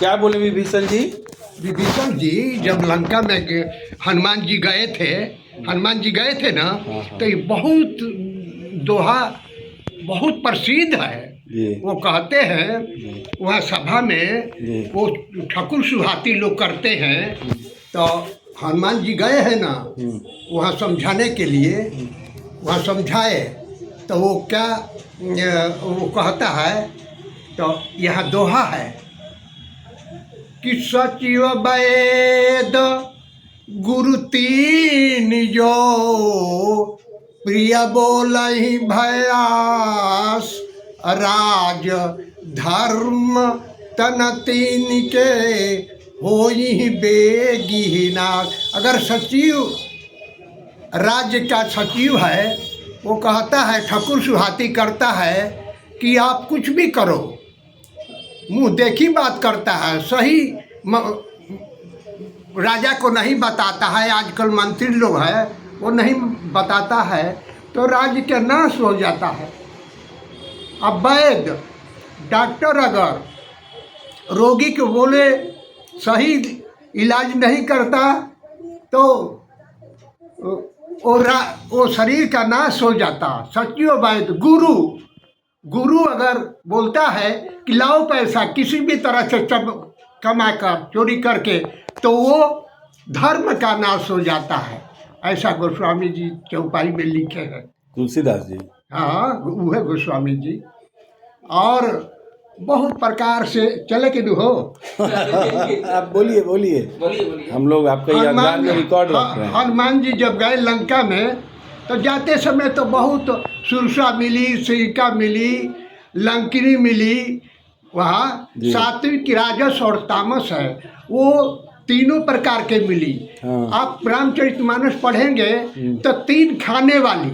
क्या बोले विभीषण जी? विभीषण जी जब लंका में हनुमान जी गए थे ना, तो ये बहुत दोहा बहुत प्रसिद्ध है। वो कहते हैं वहाँ सभा में वो ठाकुर सुहाती लोग करते हैं, तो हनुमान जी गए हैं ना वहाँ समझाने के लिए, वहाँ समझाए तो वो क्या वो कहता है, तो यहाँ दोहा है कि सचिव वेद गुरु तीन जो प्रिय बोलहि भयास राज धर्म तन तीन के होई बेगीना। अगर सचिव राज्य का सचिव है, वो कहता है, ठाकुर सुहाती करता है कि आप कुछ भी करो, मुँह देखी बात करता है, सही राजा को नहीं बताता है। आजकल मंत्री लोग हैं वो नहीं बताता है तो राज्य का नाश हो जाता है। अब वैद्य डॉक्टर अगर रोगी को बोले सही इलाज नहीं करता तो वो शरीर का नाश हो जाता। सचिव वैद्य गुरु अगर बोलता है कि लाओ पैसा किसी भी तरह से कमा कर चोरी करके, तो वो धर्म का नाश हो जाता है। ऐसा गोस्वामी जी चौपाई में लिखे हैं। तुलसीदास जी? हाँ, वो है गोस्वामी जी। और बहुत प्रकार से चले के हो। आप बोलिए, हम लोग आपका अखबार में रिकॉर्ड रख रहे हैं। हनुमान जी जब गए लंका में तो जाते समय तो बहुत सुरसा मिली, सिक्का मिली, लंकिनी मिली। वहाँ सात्विक, राजस और तामस है, वो तीनों प्रकार के मिली। आप रामचरितमानस पढ़ेंगे तो 3 खाने वाली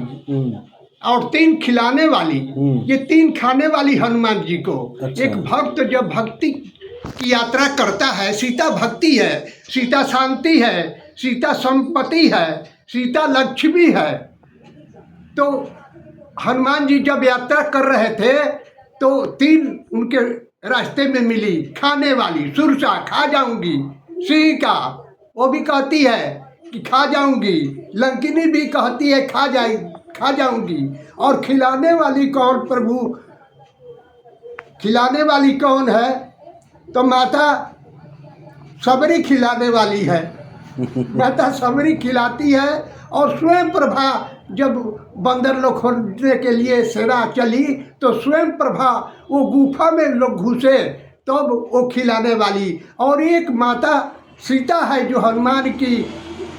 और 3 खिलाने वाली, ये 3 खाने वाली हनुमान जी को। अच्छा। एक भक्त जब भक्ति की यात्रा करता है, सीता भक्ति है, सीता शांति है, सीता संपत्ति है, सीता लक्ष्मी है। तो हनुमान जी जब यात्रा कर रहे थे तो 3 उनके रास्ते में मिली खाने वाली। सुरसा खा जाऊंगी, सिक्का वो भी कहती है कि खा जाऊंगी, लंकिनी भी कहती है खा जाऊंगी। और खिलाने वाली कौन प्रभु? खिलाने वाली कौन है? तो माता सबरी खिलाने वाली है। माता सबरी खिलाती है। और स्वयं प्रभा जब बंदर लोग खोजने के लिए सेना चली तो स्वयं प्रभा वो गुफा में लोग घुसे तब वो खिलाने वाली। और एक माता सीता है जो हनुमान की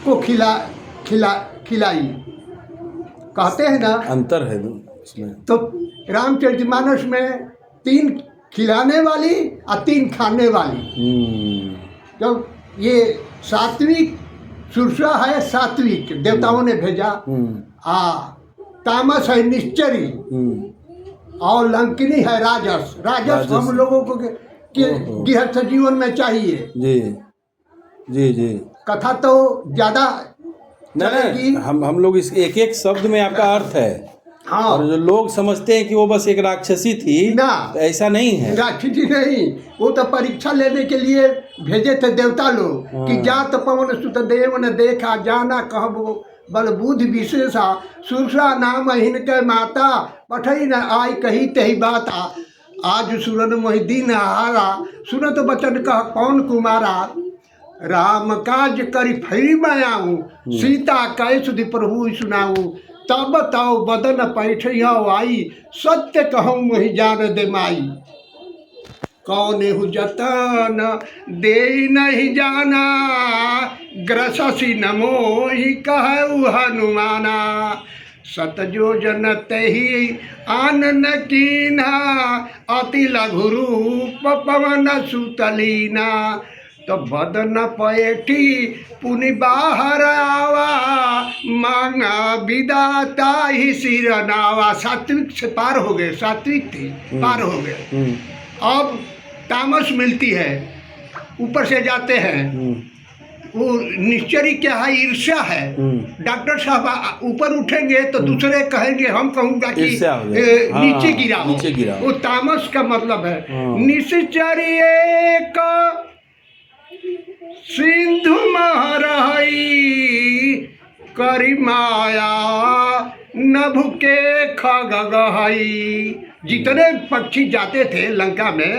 को खिलाई। कहते हैं ना, अंतर है उसमें। तो रामचरितमानस में 3 खिलाने वाली और 3 खाने वाली। तो ये सात्विक सुरसा है, सात्विक देवताओं ने भेजा। तामस है निश्चरी, और लंकिनी है राजस हम लोगों को गृहस्थ जीवन में चाहिए। जी कथा तो ज्यादा नहीं, हम लोग इस एक शब्द में आपका अर्थ है। हाँ। और जो लोग समझते हैं कि वो बस एक राक्षसी थी ना, तो ऐसा नहीं है। राक्षसी नहीं, वो तो परीक्षा लेने के लिए भेजे थे देवता लोग। हाँ। कि जात पवन सुत देव न देखा, जाना कहब बल बुद्धि विशेषा, सुरसा नाम हिनके माता, पठई न आई कही तही बात। आज सुरन मोहिदीन हारा, सुनत बचन कह कौन कुमारा। राम काज करी फरी मैं आऊँ, सीता कै सुधि प्रभु सुनाऊँ। तब तव बदन पैठिया आई, सत्य कहूँ मोहि जान दे माई। कौन हु जतन दे नहीं जाना, ग्रससी न मोहि कहु हनुमाना। सतजो जन तहि आनन कीना, अति लघु रूप पवन सुतलीना। तो बदन पैठी पुनि बाहर आवा, मांगा विदाता ही सिर नावा। सात्विक से पार हो गए, सात्विक थी पार हो गए। अब तामस मिलती है, ऊपर से जाते हैं। वो निश्चरी क्या है? ईर्ष्या है। डॉक्टर साहब ऊपर उठेंगे तो दूसरे कहेंगे, हम कहूँगा कि नीचे गिरा। वो तामस का मतलब है। निश्चरी एक सिंधु महरही करी माया नभ के खग गहई। जितने पक्षी जाते थे लंका में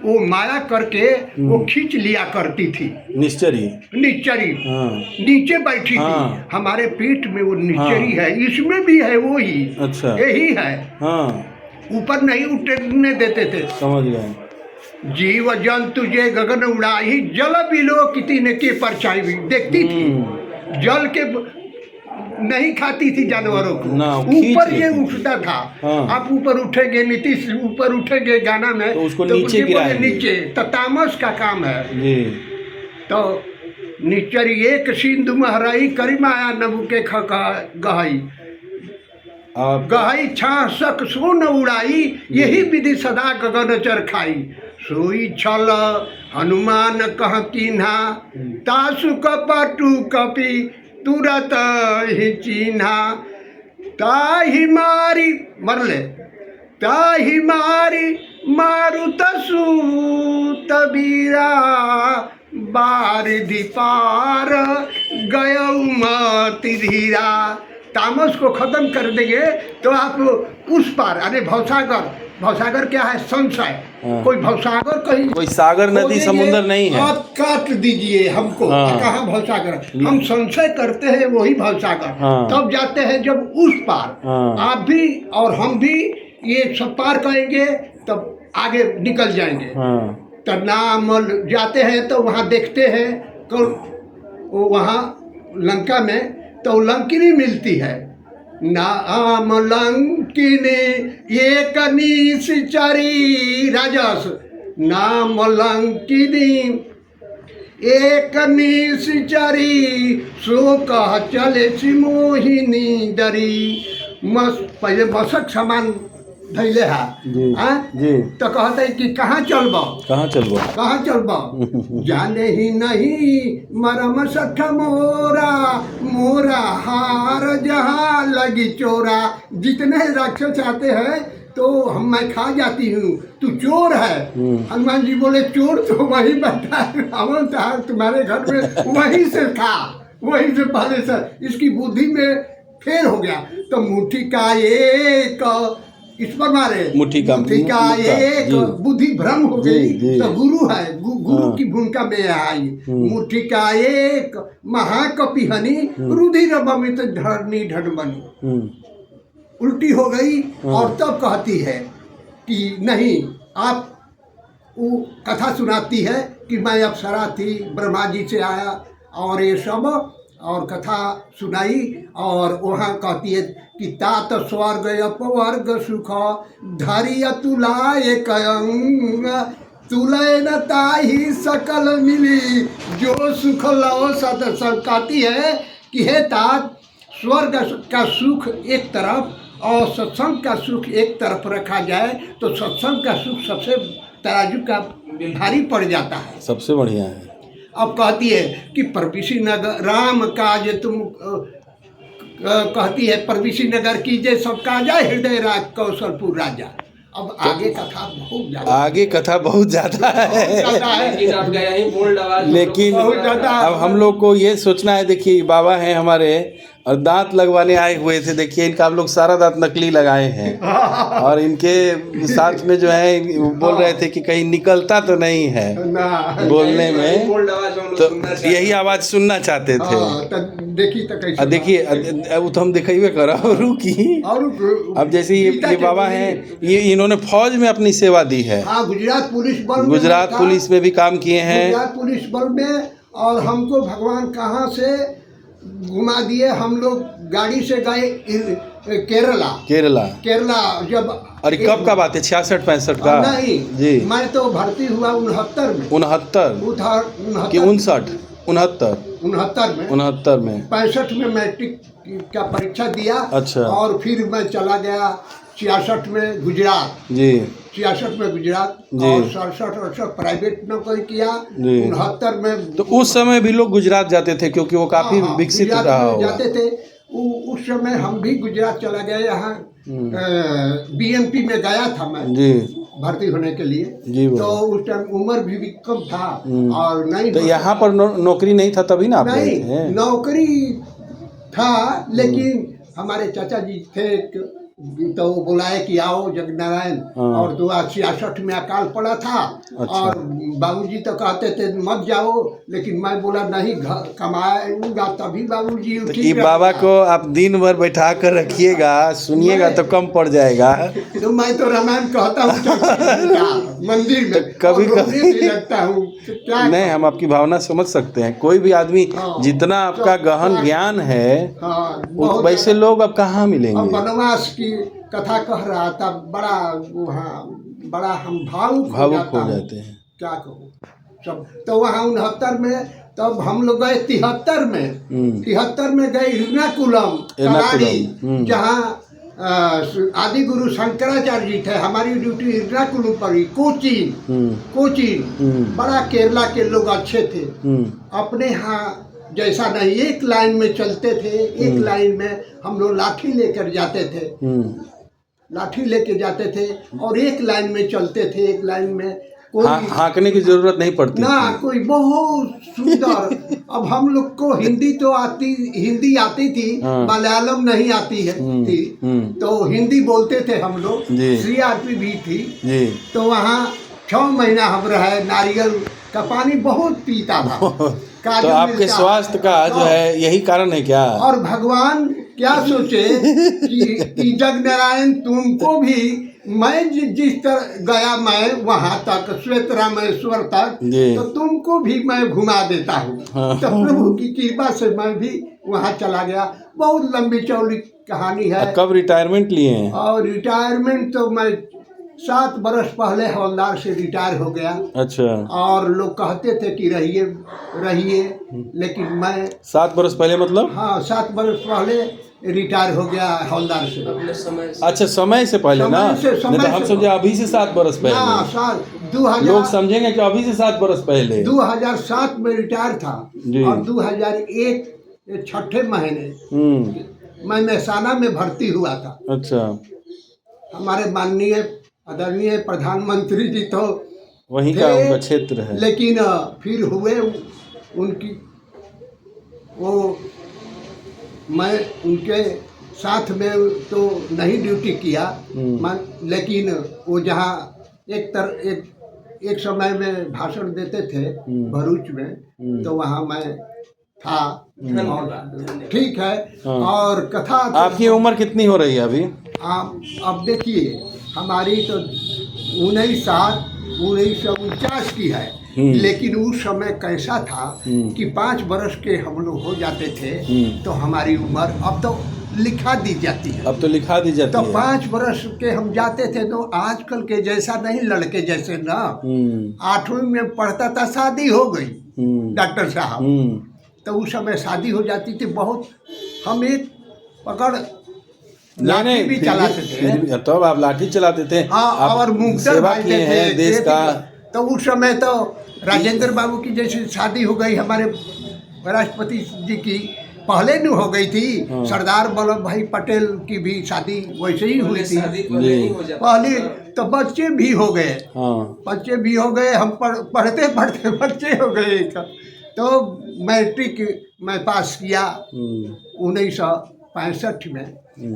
वो माया करके वो खींच लिया करती थी। निश्चरी नीचे बैठी थी, हमारे पीठ में वो निश्चरी है, इसमें भी है वो ही। अच्छा, यही है। ऊपर नहीं उठने देते थे। समझ गए। जीव जंतु जे गगन उड़ाई जल बिलो कितने के परछाई भी देखती थी। जल के नहीं खाती थी जानवरों को, ऊपर ये उठता था। आप ऊपर उठेंगे, नीतीश ऊपर उठेंगे गाना में तो उसको नीचे गिराएंगे। नीचे तो तामस का काम है जी। तो निचरी एक सिंधु महराई करी माया नभु के गहई गहई छा सक सो न उड़ाई यही विधि सदा गगन चरखाई। सोई छल हनुमान कह कीन्हा तासु कपटु कपि तुरत ही चिन्हा। ताही मारी मरले ताही मारी मारुत सूत बीरा बारिधि पार गयौ मति धीरा। तामस को खत्म कर देंगे तो आप उस पार, अरे भवसागर, भवसागर क्या है? संशय। कोई भवसागर कहीं, कोई सागर नदी समुद्र नहीं है। आप काट दीजिए हमको। कहाँ भवसागर? हम संशय करते हैं वही भवसागर। तब जाते हैं जब उस पार आप भी और हम भी ये सब पार करेंगे तब आगे निकल जाएंगे। तो नाम जाते हैं तो वहाँ देखते हैं वहाँ लंका में तो लंकिनी मिलती है। नाम लंकिनी एक निश्चरी राजस। नाम लंकिनी एक निश्चरी सो कह चले सिमोहिनी डरी। पहले मशक सामान धैले है तो कहते हैं कि कहाँ चलबो जाने ही नहीं मरम सठ मोरा मोरा हार जहाँ लगी चोरा। जितने राक्षस आते हैं तो मैं खा जाती हूँ, तू चोर है। हनुमान जी बोले चोर तो वही बैठा है रावण था तुम्हारे घर में, वहीं से था, वहीं से पहले से इसकी बुद्धि में फेर हो गया। तो मुट्ठी का एक इस पर मारे, मुट्ठी का एक बुद्धि भ्रम हो गई। तो गुरु है, गुरु की भूमिका में आई। मुट्ठी का एक महाकपि हनी रुधिर बमित धरनी ढड बनी। उल्टी हो गई और तब कहती है कि नहीं, आप वो कथा सुनाती है कि मैं अप्सरा थी, ब्रह्मा जी से आया और ये सब और कथा सुनाई। और वहाँ कहती है कि तात स्वर्ग अपवर्ग सुख धरी तुलाए कयंग तुलय न ताही सकल मिली जो सुख लो सत्संग। कहती है कि हे तात, स्वर्ग का सुख एक तरफ और सत्संग का सुख एक तरफ रखा जाए तो सत्संग का सुख सबसे तराजू का भारी पड़ जाता है, सबसे बढ़िया है। अब कहती है कि परविशी नगर राम काज तुम कहती है परविशी नगर कीजिए सब काजा हृदय राज कौशलपुर राजा। अब आगे कथा बहुत ज़्यादा है लेकिन अब हम लोग को ये सोचना है। देखिए बाबा हैं हमारे और दांत लगवाने आए हुए थे। देखिए इनका हम लोग सारा दांत नकली लगाए हैं और इनके साथ में जो है बोल रहे थे कि कहीं निकलता तो नहीं है बोलने में, तो यही आवाज़ सुनना चाहते थे। देखिए वो तो हम दिखाइए करा रुकी। अब जैसे ये बाबा हैं, ये इन्होंने फौज में अपनी सेवा दी है। गुजरात पुलिस में भी काम किए हैं, गुजरात पुलिस बल में। और हमको भगवान कहाँ से घुमा दिए, हम लोग गाड़ी से गए केरला जब। अरे कब का बात है? 66-65 का? नहीं जी, मैं तो भर्ती हुआ 69 में। 69 में 65 में मैट्रिक का परीक्षा दिया। अच्छा। और फिर मैं चला गया 66 में गुजरात जी, 66 में गुजरात जी। और 67-68 प्राइवेट नौकरी किया। 69 में तो उस समय भी लोग गुजरात जाते थे क्योंकि वो काफी विकसित रहा जाते थे। उस समय हम भी गुजरात चला गया। यहाँ बीएमपी में गया था मैं जी। भर्ती होने के लिए। जी तो उस टाइम उम्र भी कम था और नहीं तो यहाँ पर नौकरी नहीं था तभी ना आप गए नहीं थे? नौकरी था लेकिन हमारे चाचा जी थे तो वो बुलाए कि आओ जगनारायण और 1966 में अकाल पड़ा था। और बाबूजी तो कहते थे मत जाओ लेकिन मैं बोला नहीं कमाऊंगा तभी बाबूजी तो ये बाबा को आप दिन भर बैठा कर रखिएगा सुनिएगा तो कम पड़ जाएगा। तो मैं तो रामायण कहता हूँ मंदिर में कभी कभी लगता हूँ क्या नहीं हम आपकी भावना समझ सकते हैं। कोई भी आदमी जितना आपका गहन ज्ञान है वैसे लोग अब कहाँ मिलेंगे। वनवास की कथा कह रहा था बड़ा वहाँ बड़ा हम भावुक हो जाते हैं क्या कहूँ सब। तो वहाँ 69 में तब हम लोग गए 73 में गए एर्नाकुलम जहाँ आदि गुरु शंकराचार्य जी थे। हमारी ड्यूटी एर्नाकुलम पर कोचीन बड़ा केरला के लोग अच्छे थे अपने यहाँ जैसा नहीं एक लाइन में चलते थे। एक लाइन में हम लोग लाठी लेकर जाते थे और एक लाइन में चलते थे। एक लाइन में कोई हाँकने की जरूरत नहीं पड़ती ना कोई बहुत सुंदर। अब हम लोग को हिंदी आती थी मलयालम नहीं आती थी तो हिंदी बोलते थे हम लोग। CRP भी थी तो वहाँ 6 महीना हम रहे। नारियल का पानी बहुत पीता था। तो आपके स्वास्थ्य का जो है यही कारण है क्या? और भगवान क्या सोचे कि जगनारायण तुमको भी मैं जिस तरह गया मैं वहाँ तक श्वेत रामेश्वर तक तो तुमको भी मैं घुमा देता हूँ। तो प्रभु की कृपा से मैं भी वहाँ चला गया। बहुत लंबी चौड़ी कहानी है। कब रिटायरमेंट लिए हैं? और रिटायरमेंट तो मैं 7 बरस पहले हवलदार से रिटायर हो गया। अच्छा। और लोग कहते थे कि रहिए लेकिन मैं 7 बरस पहले मतलब? हाँ 7 बरस पहले रिटायर हो गया हवलदार से। अच्छा समय से पहले ना? नहीं तो हम समझे अभी से 7 बरस पहले। हाँ 2000 लोग समझेंगे कि अभी से 7 बरस पहले। 2007 में रिटायर था और 2001 छठे महीने मैं मेहसाना में भर्ती हुआ था। अच्छा। हमारे माननीय आदरणीय प्रधानमंत्री जी तो वहीं का उनका क्षेत्र है लेकिन फिर हुए उनकी मैं उनके साथ में तो नहीं ड्यूटी किया लेकिन वो जहाँ एक समय में भाषण देते थे भरूच में तो वहाँ मैं था। ठीक है। और कथा आपकी उम्र कितनी हो रही है अभी? अब देखिए हमारी तो 1949 की है लेकिन उस समय कैसा था कि 5 बरस के हम लोग हो जाते थे तो हमारी उम्र अब तो लिखा दी जाती है। अब तो लिखा दी जाती है। तो 5 बरस के हम जाते थे तो आजकल के जैसा नहीं लड़के जैसे ना 8वीं में पढ़ता था शादी हो गई डॉक्टर साहब। तो उस समय शादी हो जाती थी। बहुत हम एक पकड़ लाठी भी चलाते थे। तो आप लाठी चलाते थे। हाँ और सेवा किए हैं देश का। तो उस समय तो राजेंद्र बाबू की जैसे शादी हो गई हमारे राष्ट्रपति जी की पहले न हो गई थी। सरदार वल्लभ भाई पटेल की भी शादी वैसे ही हुई थी पहले। तो बच्चे भी हो गए। हम पढ़ते पढ़ते बच्चे हो गए। तो मैट्रिक मैं पास किया 1965 में।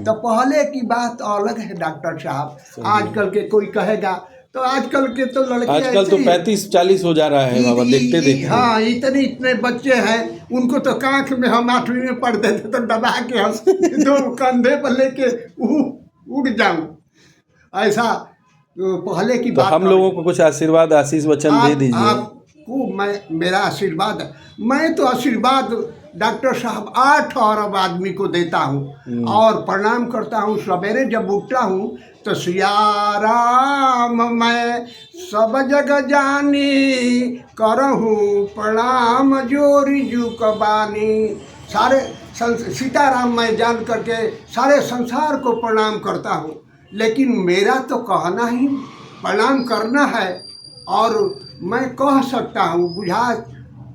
तो पहले की बात अलग है डॉक्टर साहब। आजकल के कोई कहेगा तो आजकल के तो लड़के आजकल तो 35-40 हो जा रहा है बाबा देखते देखते। हाँ इतने बच्चे हैं उनको तो कांख में हम 8वीं में पढ़ते थे तो दबा के हम 2 कंधे पर लेके उड़ जाऊं ऐसा पहले की बात। हम लोगों को कुछ आशीर्वाद आशीष वचन दे दीजिए। आपको मेरा आशीर्वाद मैं तो आशीर्वाद डॉक्टर साहब 8 अरब आदमी को देता हूँ और प्रणाम करता हूँ। सवेरे जब उठता हूँ तो सिया राम मैं सब जग जानी करहूँ प्रणाम जोरी जुकबानी। सारे सीताराम मैं जान करके सारे संसार को प्रणाम करता हूँ। लेकिन मेरा तो कहना ही प्रणाम करना है और मैं कह सकता हूँ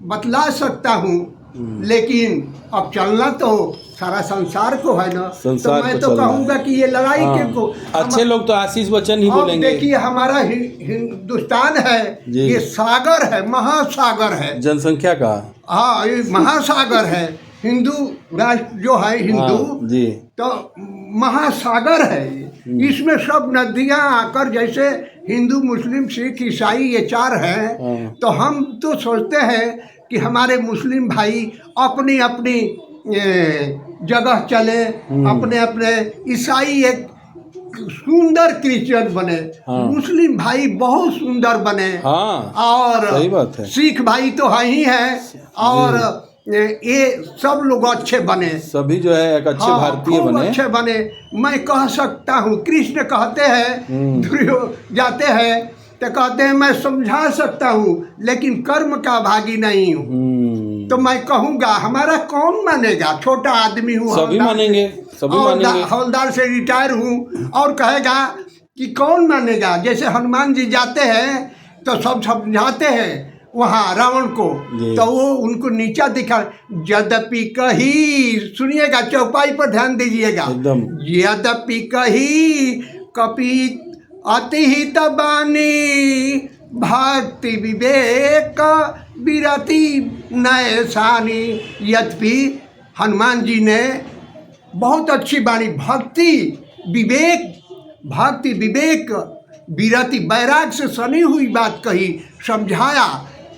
बतला सकता हूँ लेकिन अब चलना तो सारा संसार को है ना। संसार तो मैं को तो चलना है। कहूँगा कि ये लड़ाई के को अच्छे लोग तो आशीष वचन ही अब बोलेंगे। देखिए हमारा हिंदुस्तान है, जी। ये सागर है, महासागर है। जनसंख्या का हाँ, ये महासागर है। हिंदू राष्ट्र जो है हिंदू, जी। तो महासागर है ये। इसमें सब नदियां आकर, जैसे हिंदू मुस्लिम सिख ईसाई ये चार हैं, तो हम तो सोचते हैं कि हमारे मुस्लिम भाई अपनी अपनी जगह चले, अपने अपने ईसाई एक सुंदर क्रिश्चियन बने, मुस्लिम भाई बहुत सुंदर बने, और सही बात है। सिख भाई तो है ही है, और ये सब लोग अच्छे बने, सभी जो है एक अच्छे भारतीय बने, अच्छे बने। मैं कह सकता हूँ, कृष्ण कहते हैं दुर्योधन जाते हैं तो कहते हैं मैं समझा सकता हूँ लेकिन कर्म का भागी नहीं हूँ। तो मैं कहूँगा हमारा कौन मानेगा, छोटा आदमी हूँ, सभी मानेंगे, सभी मानेंगे। हवलदार से रिटायर हूँ और कहेगा कि कौन मानेगा। जैसे हनुमान जी जाते हैं तो सब समझाते हैं वहाँ रावण को, तो वो उनको नीचा दिखा, यद्यपि कही, सुनिएगा चौपाई पर ध्यान दीजिएगा, यद्यपि कही कपि अतिहित बानी भक्ति विवेक विरति नयसानी। यद्यपि हनुमान जी ने बहुत अच्छी बाणी, भक्ति विवेक विरति वैराग से सनी हुई बात कही, समझाया।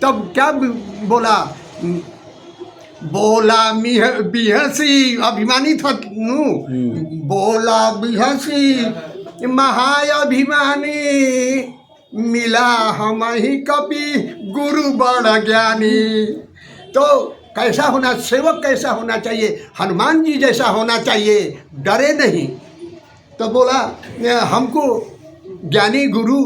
तब क्या बोला, बिहसी, अभिमानित नु, बोला बिहसी महाअभिमानी, मिला हम ही कपि गुरु बड़ ज्ञानी। तो कैसा होना, सेवक कैसा होना चाहिए, हनुमान जी जैसा होना चाहिए, डरे नहीं। तो बोला हमको ज्ञानी गुरु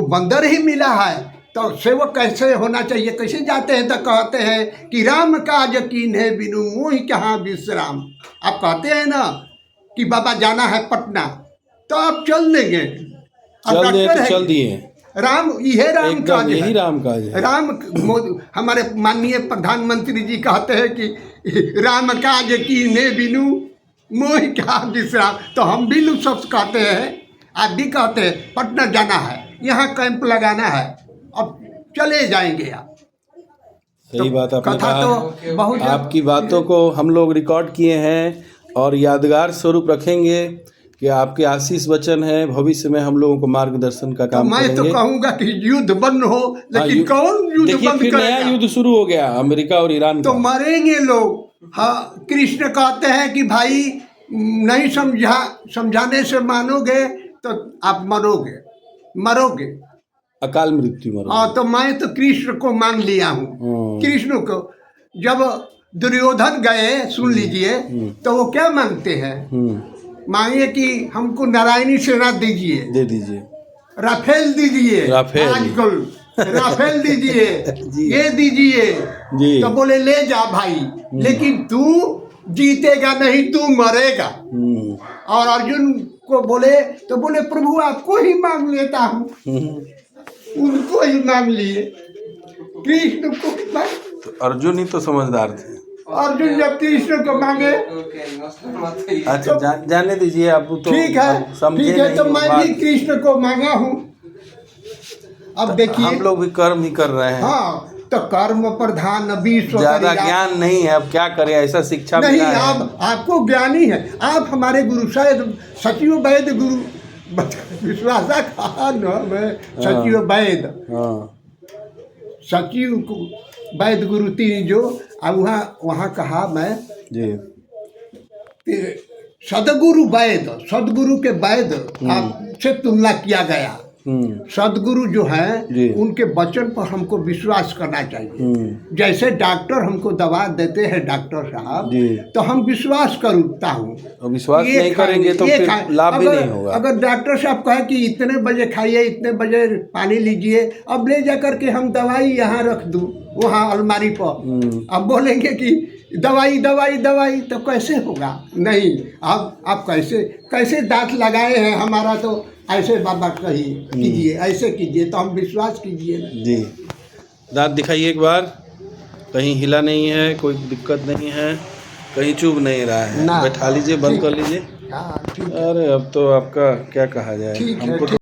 बंदर ही मिला है, तो सेवक कैसे होना चाहिए, कैसे जाते हैं तो कहते हैं कि राम काज कीन्हे बिनु मोहि कहाँ विश्राम। आप कहते हैं ना कि बाबा जाना है पटना, तो आप चल देंगे, चल दिए। राम, यह राम काज है, राम काज है। राम हमारे माननीय प्रधानमंत्री जी कहते हैं कि राम काज कीन्हे बिनु मोहि कहाँ विश्राम। तो हम भी लोग सब कहते हैं, आप भी कहते हैं पटना जाना है, यहाँ कैंप लगाना है, अब चले जाएंगे आप। सही बात आपने कहा। तो बहुत आपकी बातों को हम लोग रिकॉर्ड किए हैं और यादगार स्वरूप रखेंगे कि आपके आशीष वचन है, भविष्य में हम लोगों को मार्गदर्शन का काम मैं करेंगे। तो कहूँगा कि युद्ध बंद हो, लेकिन कौन युद्ध बंद फिर करेगा? नया युद्ध शुरू हो गया अमेरिका और ईरान तो का। मरेंगे लोग। हाँ, कृष्ण कहते हैं कि भाई नहीं समझाने से मानोगे तो आप मरोगे, अकाल मृत्यु मरोगे। हाँ, तो मैं तो कृष्ण को मान लिया हूँ। कृष्ण को जब दुर्योधन गए, सुन लीजिए, तो वो क्या मांगते हैं, मांगे कि हमको नारायणी सेना दीजिए, दे दीजिए, राफेल दीजिए, आजकल राफेल दीजिए, ये दीजिए। तो बोले ले जा भाई, लेकिन तू जीतेगा नहीं, तू मरेगा। और अर्जुन को बोले, तो बोले प्रभु आपको ही मांग लेता हूँ, उनको ही मांग लिए, कृष्ण को ही मांग। तो अर्जुन ही तो समझदार थे। अर्जुन जब कृष्ण को मांगे, अच्छा जाने दीजिए, आप तो ठीक है, तो मैं भी कृष्ण को मांगा हूँ। अब देखिए हम लोग भी कर्म ही कर रहे हैं। हाँ, तो कर्म प्रधान विश्व, ज्यादा ज्ञान नहीं है, अब क्या करें, ऐसा शिक्षा नहीं। आपको ज्ञानी है, आप हमारे गुरु, शायद सचिव वैद गुरु विश्वास कहा न, मैं सचिव वैद, सचिव वैद गुरु तीन जो, अब वहाँ कहा मैं जी, सदगुरु वैद, सदगुरु के वैद आपसे तुलना किया गया। सदगुरु जो हैं उनके वचन पर हमको विश्वास करना चाहिए। जैसे डॉक्टर हमको दवा देते हैं डॉक्टर साहब, तो हम विश्वास करता हूँ, विश्वास नहीं करेंगे तो फिर लाभ भी नहीं होगा। अगर डॉक्टर साहब कहे कि इतने बजे खाइए, इतने बजे पानी लीजिए, अब ले जा करके हम दवाई यहाँ रख दूँ वहाँ अलमारी पर, अब बोलेंगे कि दवाई दवाई दवाई, तो कैसे होगा? नहीं, अब आप कैसे दांत लगाए हैं, हमारा तो ऐसे बाबा कहिए कीजिए, ऐसे कीजिए, तो हम विश्वास कीजिए ना। जी, दांत दिखाइए एक बार। कहीं हिला नहीं है, कोई दिक्कत नहीं है, कहीं चुभ नहीं रहा है। ना। बैठा लीजिए, बंद कर लीजिए। हाँ ठीक है, अरे अब तो आपका क्या कहा जाए, ठीक है, हमको तो